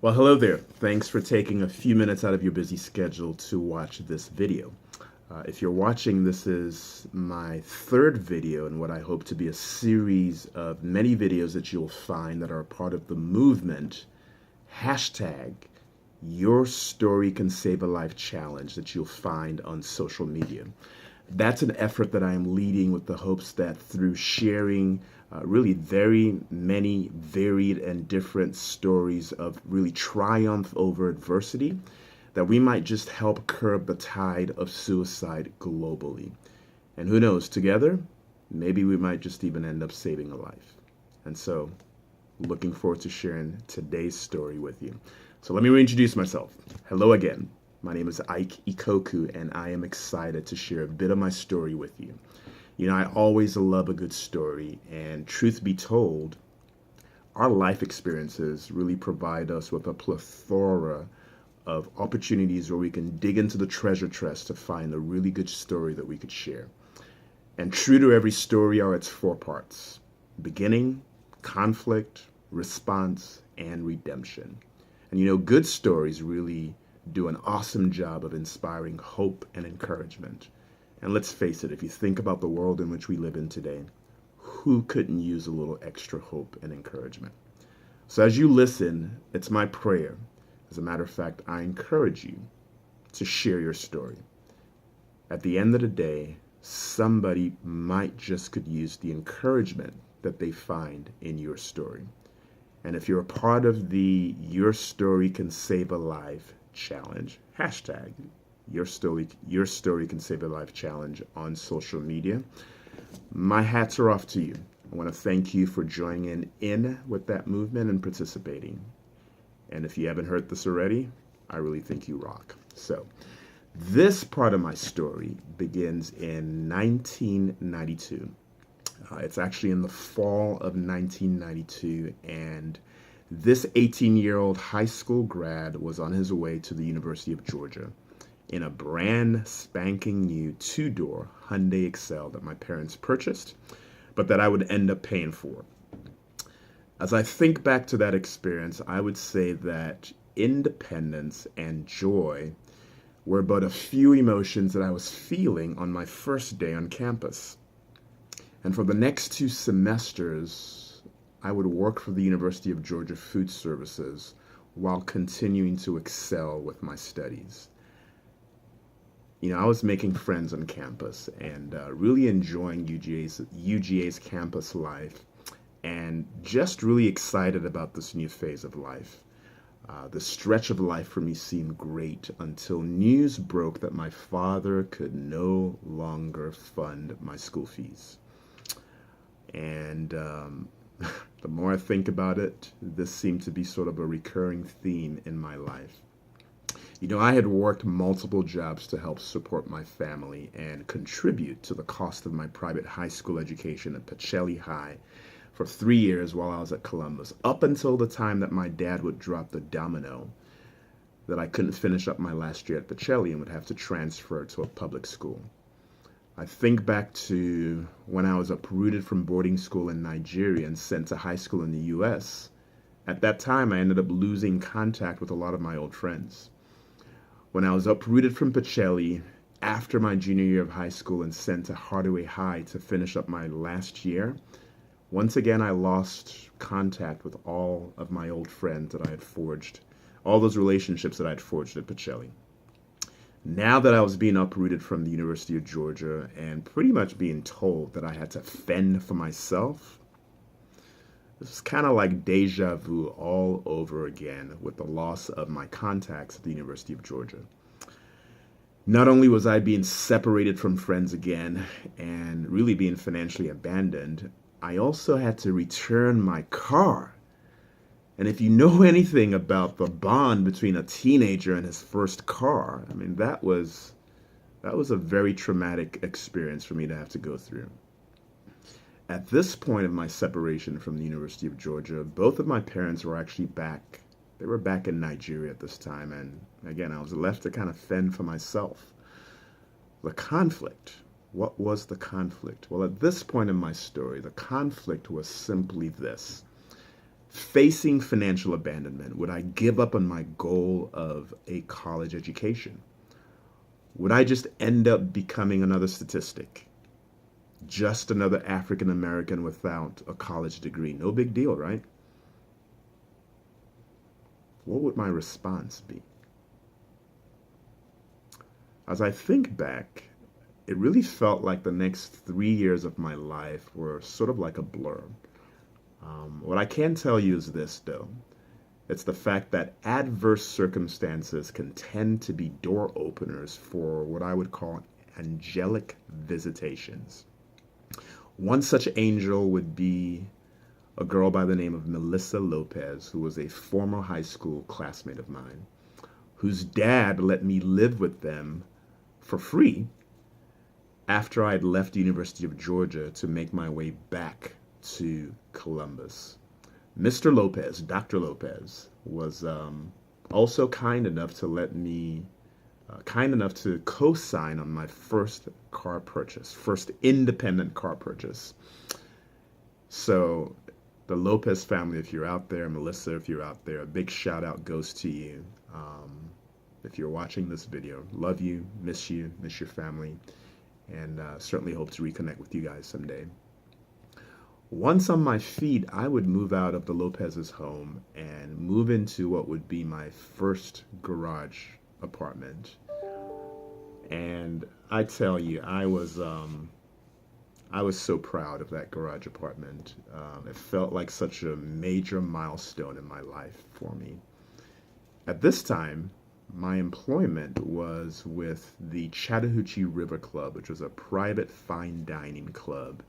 Well, hello there. Thanks for taking a few minutes out of your busy schedule to watch this video. If you're watching, this is my third video in what I hope to be a series of many videos that you'll find that are part of the movement hashtag YourStoryCanSaveALifeChallenge that you'll find on social media. That's an effort that I am leading with the hopes that through sharing really very many varied and different stories of really triumph over adversity, that we might just help curb the tide of suicide globally. And who knows, together, maybe we might just even end up saving a life. And so, looking forward to sharing today's story with you. So let me reintroduce myself. Hello again. My name is Ike Ikoku, and I am excited to share a bit of my story with you. You know, I always love a good story, and truth be told, our life experiences really provide us with a plethora of opportunities where we can dig into the treasure chest to find a really good story that we could share. And true to every story are its four parts: beginning, conflict, response, and redemption. And you know, good stories really do an awesome job of inspiring hope and encouragement. And let's face it, if you think about the world in which we live in today, who couldn't use a little extra hope and encouragement? So as you listen, it's my prayer. As a matter of fact, I encourage you to share your story. At the end of the day, somebody might just could use the encouragement that they find in your story. And if you're a part of the Your Story Can Save a Life Challenge, hashtag Your Story Can Save a Life Challenge on social media, my hats are off to you. I want to thank you for joining in with that movement and participating. And if you haven't heard this already, I really think you rock. So this part of my story begins in 1992. It's actually in the fall of 1992, and this 18-year-old high school grad was on his way to the University of Georgia in a brand spanking new two-door Hyundai Excel that my parents purchased, but that I would end up paying for. As I think back to that experience, I would say that independence and joy were but a few emotions that I was feeling on my first day on campus. And for the next 2 semesters, I would work for the University of Georgia Food Services while continuing to excel with my studies. You know, I was making friends on campus and really enjoying UGA's campus life, and just really excited about this new phase of life. The stretch of life for me seemed great until news broke that my father could no longer fund my school fees. And the more I think about it, this seemed to be sort of a recurring theme in my life. You know, I had worked multiple jobs to help support my family and contribute to the cost of my private high school education at Pacelli High for 3 years while I was at Columbus, up until the time that my dad would drop the domino that I couldn't finish up my last year at Pacelli and would have to transfer to a public school. I think back to when I was uprooted from boarding school in Nigeria and sent to high school in the US. At that time, I ended up losing contact with a lot of my old friends. When I was uprooted from Pacelli after my junior year of high school and sent to Hardaway High to finish up my last year, once again I lost contact with all of my old friends that I had forged, all those relationships that I had forged at Pacelli. Now that I was being uprooted from the University of Georgia and pretty much being told that I had to fend for myself, this was kind of like deja vu all over again with the loss of my contacts at the University of Georgia. Not only was I being separated from friends again and really being financially abandoned, I also had to return my car. And if you know anything about the bond between a teenager and his first car, I mean, that was a very traumatic experience for me to have to go through. At this point of my separation from the University of Georgia, both of my parents were actually back. They were back in Nigeria at this time, and again, I was left to kind of fend for myself. The conflict. What was the conflict? Well, at this point in my story, the conflict was simply this: Facing financial abandonment, would I give up on my goal of a college education? Would I just end up becoming another statistic? Just another African American without a college degree? No big deal, right? What would my response be? As I think back, it really felt like the next 3 years of my life were sort of like a blur. What I can tell you is this, though. It's the fact that adverse circumstances can tend to be door openers for what I would call angelic visitations. One such angel would be a girl by the name of Melissa Lopez, who was a former high school classmate of mine, whose dad let me live with them for free after I had left the University of Georgia to make my way back to Columbus. Mr. Lopez, Dr. Lopez, was also kind enough to co-sign on my first independent car purchase. So the Lopez family, if you're out there, Melissa, if you're out there, a big shout out goes to you. If you're watching this video, love you, miss your family, and certainly hope to reconnect with you guys someday. Once on my feet, I would move out of the Lopez's home and move into what would be my first garage apartment. And I tell you, I was so proud of that garage apartment. It felt like such a major milestone in my life for me. At this time, my employment was with the Chattahoochee River Club, which was a private fine dining club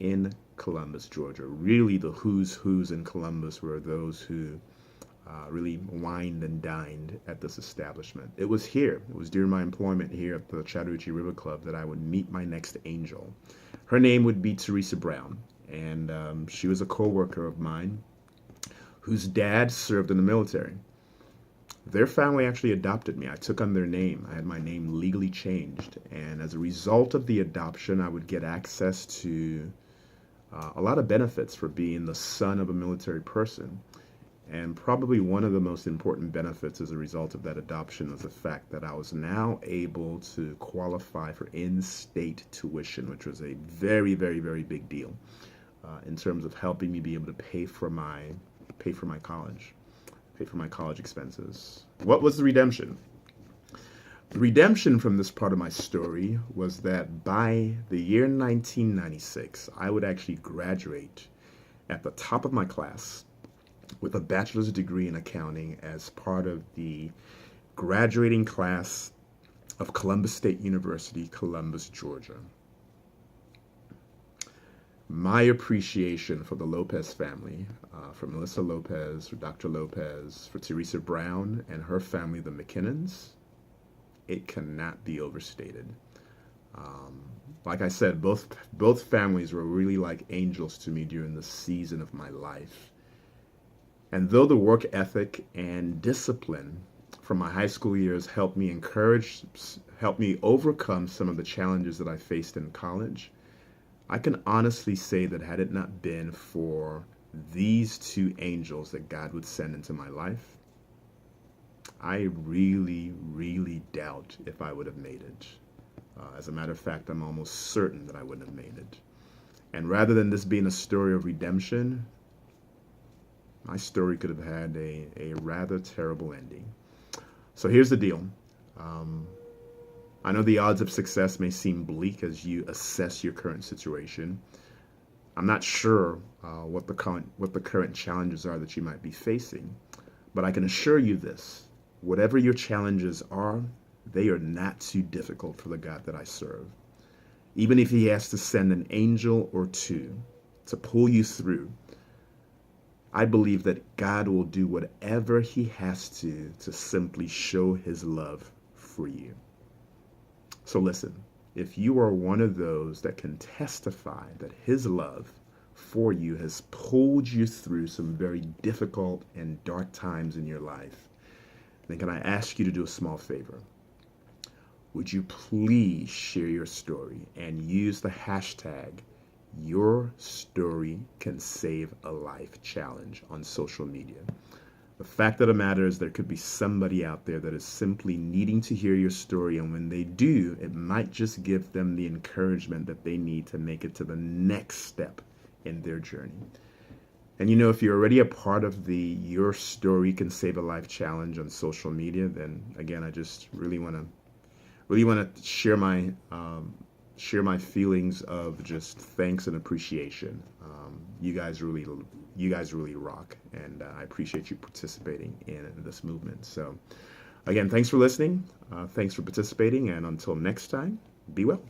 in Columbus, Georgia. Really, the who's in Columbus were those who really wined and dined at this establishment. It was during my employment here at the Chattahoochee River Club that I would meet my next angel. Her name would be Teresa Brown, and she was a co-worker of mine whose dad served in the military. Their family actually adopted me. I took on their name. I had my name legally changed, and as a result of the adoption, I would get access to a lot of benefits for being the son of a military person. And probably one of the most important benefits as a result of that adoption was the fact that I was now able to qualify for in-state tuition, which was a very, very, very big deal in terms of helping me be able to pay for my college expenses. What was the redemption? The redemption from this part of my story was that by the year 1996, I would actually graduate at the top of my class with a bachelor's degree in accounting as part of the graduating class of Columbus State University, Columbus, Georgia. My appreciation for the Lopez family, for Melissa Lopez, for Dr. Lopez, for Teresa Brown and her family, the McKinnons, it cannot be overstated. Like I said, both families were really like angels to me during the season of my life. And though the work ethic and discipline from my high school years helped me overcome some of the challenges that I faced in college, I can honestly say that had it not been for these two angels that God would send into my life, I really, really doubt if I would have made it. As a matter of fact, I'm almost certain that I wouldn't have made it. And rather than this being a story of redemption, my story could have had a rather terrible ending. So here's the deal. I know the odds of success may seem bleak as you assess your current situation. I'm not sure what the current challenges are that you might be facing, but I can assure you this. Whatever your challenges are, they are not too difficult for the God that I serve. Even if he has to send an angel or two to pull you through, I believe that God will do whatever he has to simply show his love for you. So listen, if you are one of those that can testify that his love for you has pulled you through some very difficult and dark times in your life, then can I ask you to do a small favor? Would you please share your story and use the hashtag Your Story Can Save a Life Challenge on social media. The fact of the matter is there could be somebody out there that is simply needing to hear your story, and when they do, it might just give them the encouragement that they need to make it to the next step in their journey. And if you're already a part of the Your Story Can Save a Life Challenge on social media, then again, I just really want to share my feelings of just thanks and appreciation. You guys really rock, and I appreciate you participating in this movement. So again, thanks for listening, thanks for participating, and until next time, be well.